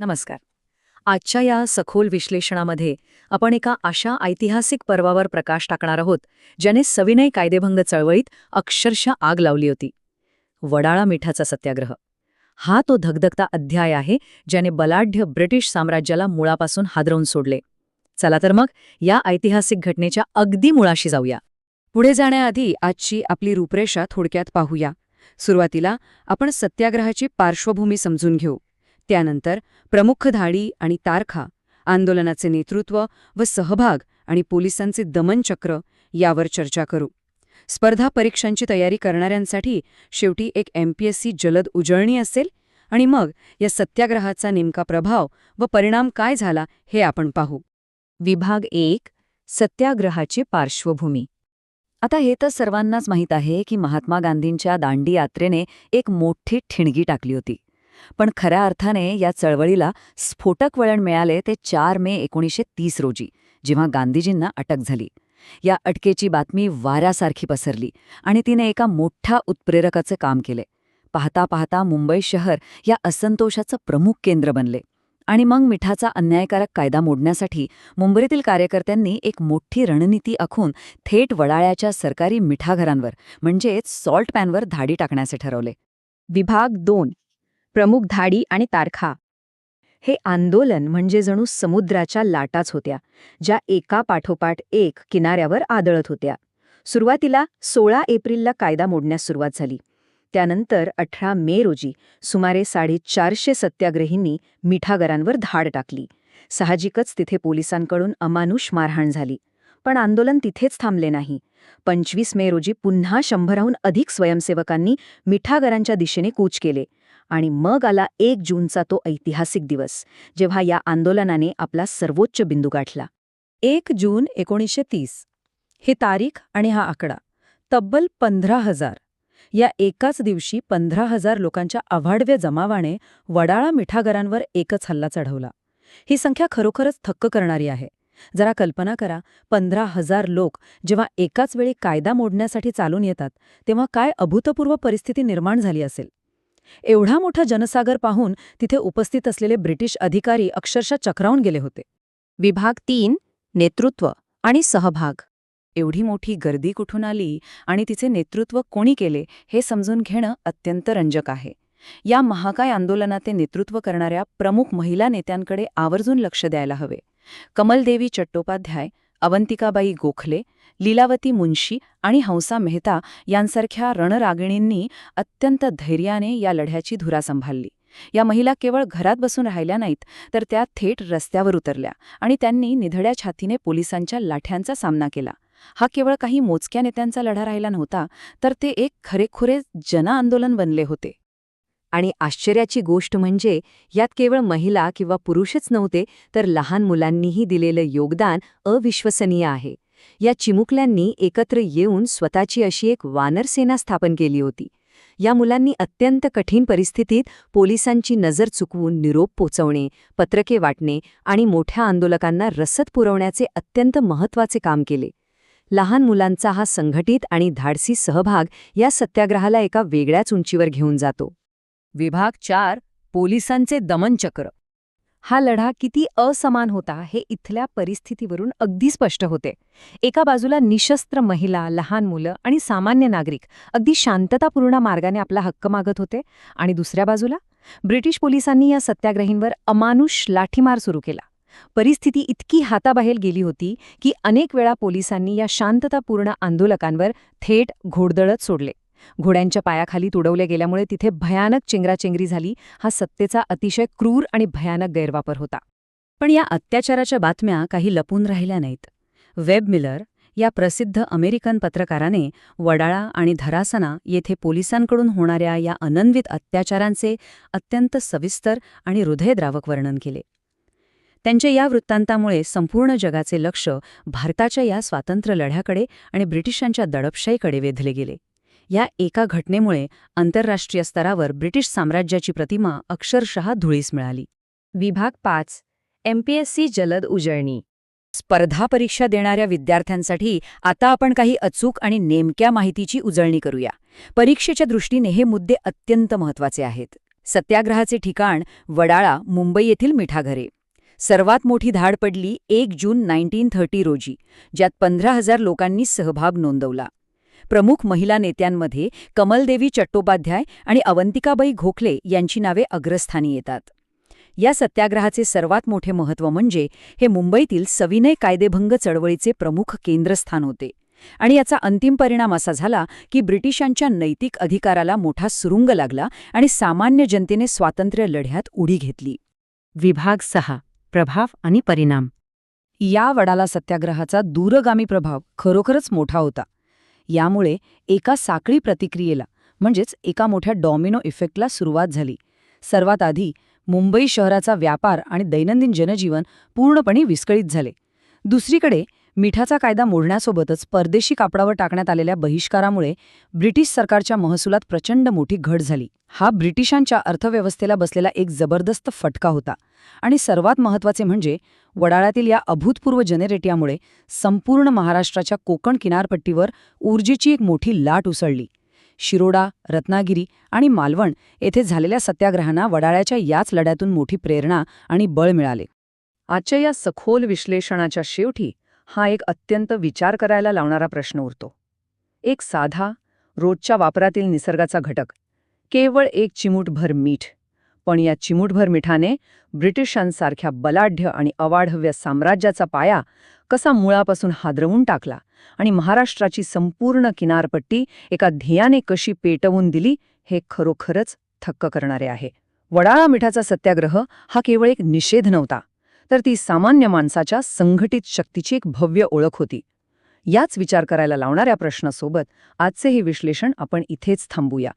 नमस्कार. आजच्या या सखोल विश्लेषणामध्ये आपण एका अशा ऐतिहासिक पर्वावर प्रकाश टाकणार आहोत ज्याने सविनय कायदेभंग चळवळीत अक्षरशः आग लावली होती. वडाळा मिठाचा सत्याग्रह. हा तो धगधगता अध्याय आहे ज्याने बलाढ्य ब्रिटिश साम्राज्याला मुळापासून हादरवून सोडले. चला तर मग या ऐतिहासिक घटनेच्या अगदी मुळाशी जाऊया. पुढे जाण्याआधी आजची आपली रूपरेषा थोडक्यात पाहूया. सुरुवातीला आपण सत्याग्रहाची पार्श्वभूमी समजून घेऊ. त्यानंतर प्रमुख धाडी आणि तारखा, आंदोलनाचे नेतृत्व व सहभाग आणि पोलिसांचे दमनचक्र यावर चर्चा करू. स्पर्धा परीक्षांची तयारी करणाऱ्यांसाठी शेवटी एक MPSC जलद उजळणी असेल आणि मग या सत्याग्रहाचा नेमका प्रभाव व परिणाम काय झाला हे आपण पाहू. विभाग 1. सत्याग्रहाची पार्श्वभूमी. आता हे तर सर्वांनाच माहीत आहे की महात्मा गांधींच्या दांडी यात्रेने एक मोठी ठिणगी टाकली होती. पण खऱ्या अर्थाने या चळवळीला स्फोटक वळण मिळाले ते 4 मे 1930 रोजी, जेव्हा गांधीजींना अटक झाली. या अटकेची बातमी वाऱ्यासारखी पसरली आणि तिने एका मोठ्या उत्प्रेरकाचे काम केले. पाहता पाहता मुंबई शहर या असंतोषाचं प्रमुख केंद्र बनले आणि मग मिठाचा अन्यायकारक कायदा मोडण्यासाठी मुंबईतील कार्यकर्त्यांनी एक मोठी रणनीती आखून थेट वडाळ्याच्या सरकारी मिठाघरांवर म्हणजेच सॉल्ट पॅनवर धाडी टाकण्याचे ठरवले. विभाग 2. प्रमुख धाडी आणि तारखा. हे आंदोलन म्हणजे जणू समुद्राच्या लाटाच होत्या, ज्या एका पाठोपाठ एक किनाऱ्यावर आदळत होत्या. सुरुवातीला 16 एप्रिलला कायदा मोडण्यास सुरुवात झाली. त्यानंतर 18 मे रोजी सुमारे 450 सत्याग्रहींनी मिठागरांवर धाड टाकली. साहजिकच तिथे पोलिसांकडून अमानुष मारहाण झाली. पण आंदोलन तिथेच थांबले नाही. 25 मे रोजी पुन्हा 100हून अधिक स्वयंसेवकांनी मिठागरांच्या दिशेने कूच केले. आणि मग आला 1 जूनचा तो ऐतिहासिक दिवस, जेव्हा या आंदोलनाने आपला सर्वोच्च बिंदू गाठला. 1 जून 1930. ही तारीख आणि हा आकडा. तब्बल 15,000. या एकाच दिवशी 15,000 लोकांच्या अवाढव्य जमावाने वडाळा मिठागरांवर एकच हल्ला चढवला. ही संख्या खरोखरच थक्क करणारी आहे. जरा कल्पना करा, 15,000 लोक जेव्हा एकाच वेळी कायदा मोडण्यासाठी चालून येतात, तेव्हा काय अभूतपूर्व परिस्थिती निर्माण झाली असेल. एवढा मोठा जनसागर पाहून तिथे उपस्थित असलेले ब्रिटिश अधिकारी अक्षरशः चक्रावून गेले होते. विभाग 3. नेतृत्व आणि सहभाग. एवढी मोठी गर्दी कुठून आली आणि तिचे नेतृत्व कोणी केले हे समजून घेणं अत्यंत रंजक आहे. या महाकाय आंदोलनाचे नेतृत्व करणाऱ्या प्रमुख महिला नेत्यांकडे आवर्जून लक्ष द्यायला हवे. कमलदेवी चट्टोपाध्याय, अवंतिकाबाई गोखले, लीलावती मुंशी आणि हंसा मेहता यांसारख्या रणरागिणींनी अत्यंत धैर्याने या लढ्याची धुरा सांभाळली. या महिला केवळ घरात बसून राहिल्या नाहीत, तर त्या थेट रस्त्यावर उतरल्या आणि त्यांनी निधड्या छातीने पोलिसांच्या लाठ्यांचा सामना केला. हा केवळ काही मोजक्या नेत्यांचा लढा राहिला नव्हता, तर ते एक खरेखुरे जनआंदोलन बनले होते. आणि आश्चर्याची गोष्ट म्हणजे यात केवळ महिला किंवा पुरुषच नव्हते, तर लहान मुलांनीही दिलेलं योगदान अविश्वसनीय आहे. या चिमुकल्यांनी एकत्र येऊन स्वतःची अशी एक वानरसेना स्थापन केली होती. या मुलांनी अत्यंत कठीण परिस्थितीत पोलिसांची नजर चुकवून निरोप पोचवणे, पत्रके वाटणे आणि मोठ्या आंदोलकांना रसद पुरवण्याचे अत्यंत महत्त्वाचे काम केले. लहान मुलांचा हा संघटित आणि धाडसी सहभाग या सत्याग्रहाला एका वेगळ्याच उंचीवर घेऊन जातो. विभाग 4. पोलिसांचे दमनचक्र. हा लढा किती असमान होता हे इथल्या परिस्थितीवरून अगदी स्पष्ट होते. एका बाजूला निशस्त्र महिला, लहान मुलं आणि सामान्य नागरिक अगदी शांततापूर्ण मार्गाने आपला हक्क मागत होते, आणि दुसऱ्या बाजूला ब्रिटिश पोलिसांनी या सत्याग्रहींवर अमानुष लाठीमार सुरू केला. परिस्थिती इतकी हाताबाहेर गेली होती की अनेक वेळा पोलिसांनी या शांततापूर्ण आंदोलकांवर थेट घोडदळत सोडले. घोड्यांच्या पायाखाली तुडवले गेल्यामुळे तिथे भयानक चेंगराचेंगरी झाली. हा सत्तेचा अतिशय क्रूर आणि भयानक गैरवापर होता. पण या अत्याचाराच्या बातम्या काही लपून राहिल्या नाहीत. वेब मिलर या प्रसिद्ध अमेरिकन पत्रकाराने वडाळा आणि धरासना येथे पोलिसांकडून होणाऱ्या या अनन्वित अत्याचारांचे अत्यंत सविस्तर आणि हृदयद्रावक वर्णन केले. त्यांच्या या वृत्तांतामुळे संपूर्ण जगाचे लक्ष भारताच्या या स्वातंत्र्य लढ्याकडे आणि ब्रिटिशांच्या दडपशाहीकडे वेधले गेले. या एका घटनेमुळे आंतरराष्ट्रीय स्तरावर ब्रिटिश साम्राज्याची प्रतिमा अक्षरशः धुळीस मिळाली. विभाग 5. MPSC जलद उजळणी. स्पर्धा परीक्षा देणाऱ्या विद्यार्थ्यांसाठी आता आपण काही अचूक आणि नेमक्या माहितीची उजळणी करूया. परीक्षेच्या दृष्टीने हे मुद्दे अत्यंत महत्त्वाचे आहेत. सत्याग्रहाचे ठिकाण वडाळा, मुंबई येथील मिठागरे. सर्वात मोठी धाड पडली 1 जून 1930 रोजी, ज्यात 15,000 लोकांनी सहभाग नोंदवला. प्रमुख महिला नेत्यांमध्ये कमलदेवी चट्टोपाध्याय आणि अवंतिकाबाई गोखले यांची नावे अग्रस्थानी येतात. या सत्याग्रहाचे सर्वात मोठे महत्त्व म्हणजे हे मुंबईतील सविनय कायदेभंग चळवळीचे प्रमुख केंद्रस्थान होते आणि याचा अंतिम परिणाम असा झाला की ब्रिटिशांच्या नैतिक अधिकाराला मोठा सुरुंग लागला आणि सामान्य जनतेने स्वातंत्र्य लढ्यात उडी घेतली. विभाग 6. प्रभाव आणि परिणाम. या वडाला सत्याग्रहाचा दूरगामी प्रभाव खरोखरच मोठा होता. यामुळे एका साखळी प्रतिक्रियेला म्हणजेच एका मोठ्या डॉमिनो इफेक्टला सुरुवात झाली. सर्वात आधी मुंबई शहराचा व्यापार आणि दैनंदिन जनजीवन पूर्णपणे विस्कळीत झाले. दुसरीकडे मिठाचा कायदा मोडण्यासोबतच परदेशी कापडावर टाकण्यात आलेल्या बहिष्कारामुळे ब्रिटिश सरकारच्या महसुलात प्रचंड मोठी घट झाली. हा ब्रिटिशांच्या अर्थव्यवस्थेला बसलेला एक जबरदस्त फटका होता. आणि सर्वात महत्त्वाचे म्हणजे वडाळ्यातील या अभूतपूर्व जनरेटियामुळे संपूर्ण महाराष्ट्राच्या कोकण किनारपट्टीवर ऊर्जेची एक मोठी लाट उसळली. शिरोडा, रत्नागिरी आणि मालवण येथे झालेल्या सत्याग्रहांना वडाळ्याच्या याच लढ्यातून मोठी प्रेरणा आणि बळ मिळाले. आजच्या या सखोल विश्लेषणाच्या शेवटी हा एक अत्यंत विचार करायला लावणारा प्रश्न उरतो. एक साधा, रोजच्या वापरातील निसर्गाचा घटक, केवळ एक चिमूटभर मीठ, पण या चिमूटभर मिठाने ब्रिटिशांसारख्या बलाढ्य आणि अवाढव्य साम्राज्याचा पाया कसा मुळापासून हादरवून टाकला आणि महाराष्ट्राची संपूर्ण किनारपट्टी एका ध्येयाने कशी पेटवून दिली, हे खरोखरच थक्क करणारे आहे. वडाळा मिठाचा सत्याग्रह हा केवळ एक निषेध नव्हता, तर ती सामान्य माणसाच्या संघटित शक्तीची एक भव्य ओळख होती. याच विचार करायला लावणाऱ्या प्रश्नासोबत आजचे हे विश्लेषण आपण इथेच थांबूया.